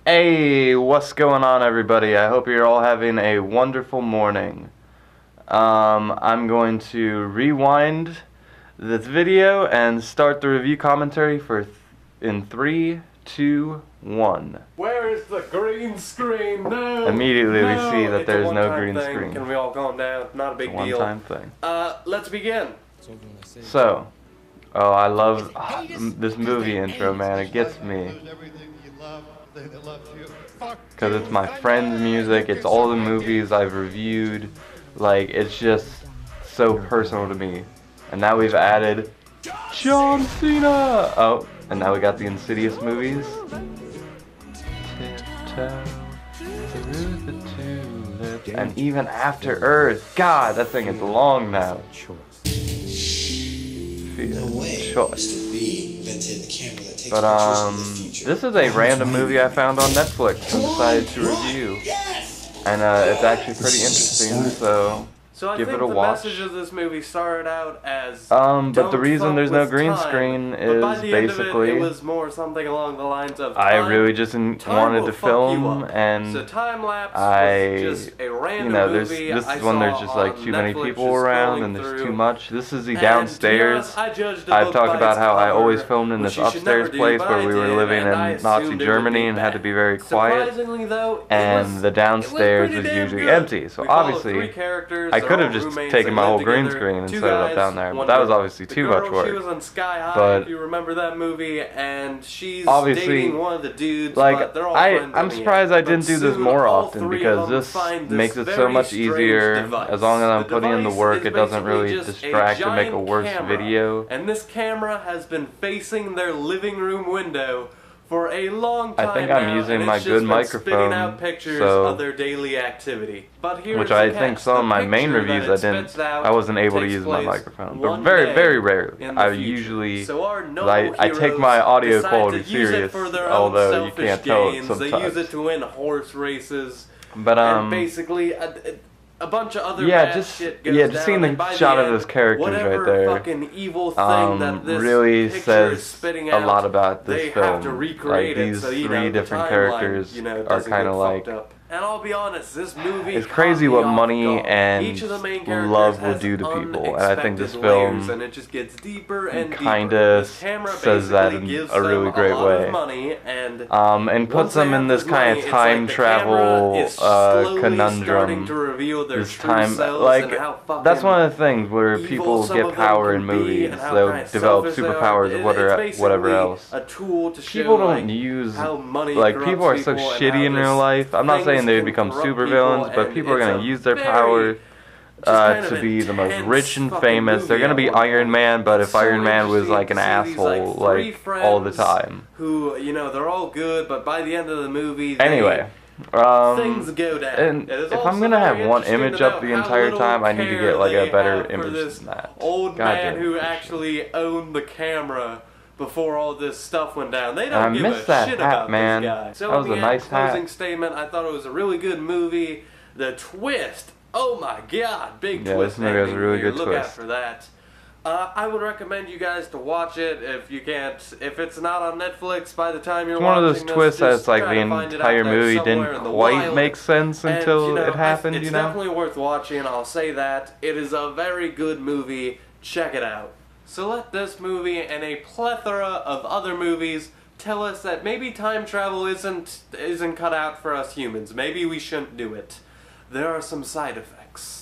Hey, what's going on, everybody? I hope you're all having a wonderful morning. I'm going to rewind this video and start the review commentary in 3, 2, 1. Where is the green screen? No! Immediately we see that It's there's a no one-time green thing. screen. Can we all calm down? Not a big It's a deal. one-time thing. Let's begin. So, I love this movie intro, man. It gets me. Because it's my friend's music, it's all the movies I've reviewed. Like, it's just so personal to me. And now we've added John Cena! Oh, and now we got the Insidious movies. Tiptoe through the tulips. And even After Earth. God, that thing is long now. Choice. But this is a random movie I found on Netflix and decided to review. And it's actually pretty interesting, so So I give think it a the watch. message of this movie started out as But the reason there's no green time, screen but by is the end of basically it was more something along the lines of I really just wanted to film, so and Time Lapse I, was just a random you know, this movie is I when there's saw just like on too many Netflix, people just around scrolling and there's too through. much. This is the And downstairs. to be honest, I judged the I've book talked by about its how I cover, always filmed in this which you should upstairs never do, place but where I we were did, living and I in Nazi assumed it would Germany be and had to bad. be very quiet. Surprisingly, though, And the downstairs is damn usually good. empty, so We followed obviously three characters, I they're could have all just roommates, taken they my live whole green together, screen and two set it up guys, down there, but one that was girl. obviously The too girl, much work. She was on Sky High, But if you remember that movie, and she's obviously, dating one of the dudes, like, but they're all friends I'm in the surprised end. I didn't But do this soon, more all often, three of because them this find makes it so very much strange easier device. as long as I'm The putting in the device work. is It doesn't basically really just distract or make a giant worse camera, video. and this camera has been facing their living room window for a long time I think I'm now, using and my it's good just been spitting microphone, out pictures so of their daily activity. But here's which the I catch. think some of my main The picture reviews that it spits out I wasn't able to takes use my place microphone, but one very, day very rarely. in the I future. usually, So our I take my audio decide quality to use it serious, for their own although you selfish can't tell it gains. They use sometimes. it to win horse races, But and basically a bunch of other yeah, bad just shit goes just down, seeing and the by shot the of end, those characters whatever right there, fucking evil thing that this really picture says is spitting a out, lot about they this have to film. recreate Like, it, these so, three the different timeline, characters are doesn't kind get of like. fucked up. And I'll be honest, this movie It's crazy caught me what off money guard. and Each of the main characters love will has do to people, and I think this unexpected film layers, and it just gets deeper and deeper. kinda This camera says that basically in gives a really them great lot way. of money, and And puts once they them in have this kind money, of it's time like the travel camera is slowly starting conundrum. to reveal their This true time, selves like, and how fucking that's one of the things where evil people some get of them power can in be movies. and how They'll kinda develop selfish they are. superpowers or It's whatever basically else. a tool to show, People don't like, use, how money like, corrupts people are so people and shitty how in real this life. I'm not saying things they would can become corrupt super people, villains, but and people are it's going a to use their very power kind of to be the most intense rich and fucking famous. They're movie gonna at be one Iron point. Man, but if It's so Iron Man was like an interesting to see these, asshole, three like, all the friends time. Who, they're all good, but by the end of the movie, Anyway, things go down. and It is if I'm also gonna have very one interesting image to up know the how entire little time, I need to care get like they a better have for image this than that. old God man damn who it. actually owned the camera before all this stuff went down. They I don't give missed a that shit hat, about man. this guy. So That was in a the nice closing hat. statement, I thought it was a really good movie. The twist, oh my god, big Yeah, twist. this movie has a ending really here. good Look twist. out for that. I would recommend you guys to watch it if you can't. If it's not on Netflix by the time you're It's one of watching those twists this, that's like try the to find it out entire there movie somewhere didn't in the quite wild. make sense And, until it happened, it's you know? definitely worth watching, I'll say that. It is a very good movie. Check it out. So let this movie and a plethora of other movies tell us that maybe time travel isn't cut out for us humans. Maybe we shouldn't do it. There are some side effects.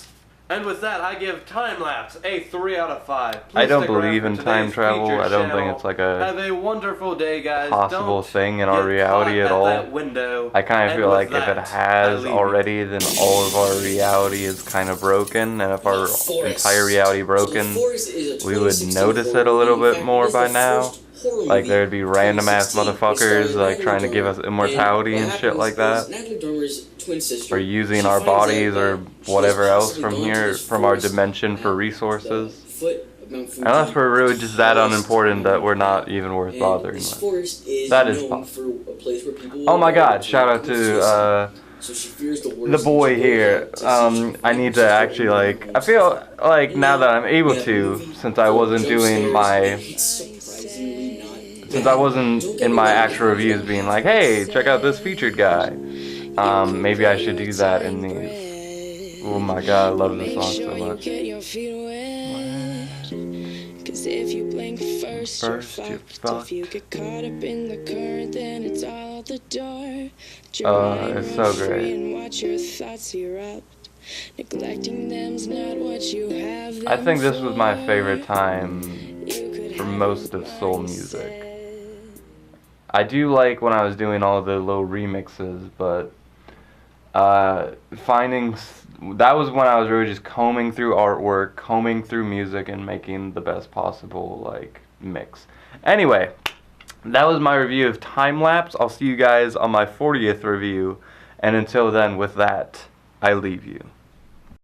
And with that, I give Time Lapse a 3 out of 5. Please I don't stick around believe for in today's time travel. featured I don't channel. think it's like a Have a wonderful day, guys. possible Don't thing in our get reality caught at all. that window. I kind of And feel with like if it that, has I leave already, then all of our reality is kind of broken, and if our entire reality broken, we would notice it a little bit more by now. Like, there'd be random ass motherfuckers like trying to give us immortality and shit like that, or using our bodies or whatever else from here, from our dimension for resources. Unless we're really just that unimportant that we're not even worth bothering with. That is possible. Oh my god, shout out to the boy here. I need to actually, like, I feel like now that I'm able to, since I wasn't doing my since I wasn't in my actual reviews being like, hey, check out this featured guy, maybe I should do that in these. Oh my god, I love this song so much. Cause if you blink first you're fucked. If you get caught up in the current, then it's all out the door. It's so great. And watch your thoughts erupt. Neglecting them's not what you have. I think this was my favorite time for most of soul music. I do like when I was doing all the little remixes, but finding that was when I was really just combing through artwork, combing through music, and making the best possible like mix. Anyway, that was my review of Time Lapse. I'll see you guys on my 40th review, and until then, with that, I leave you.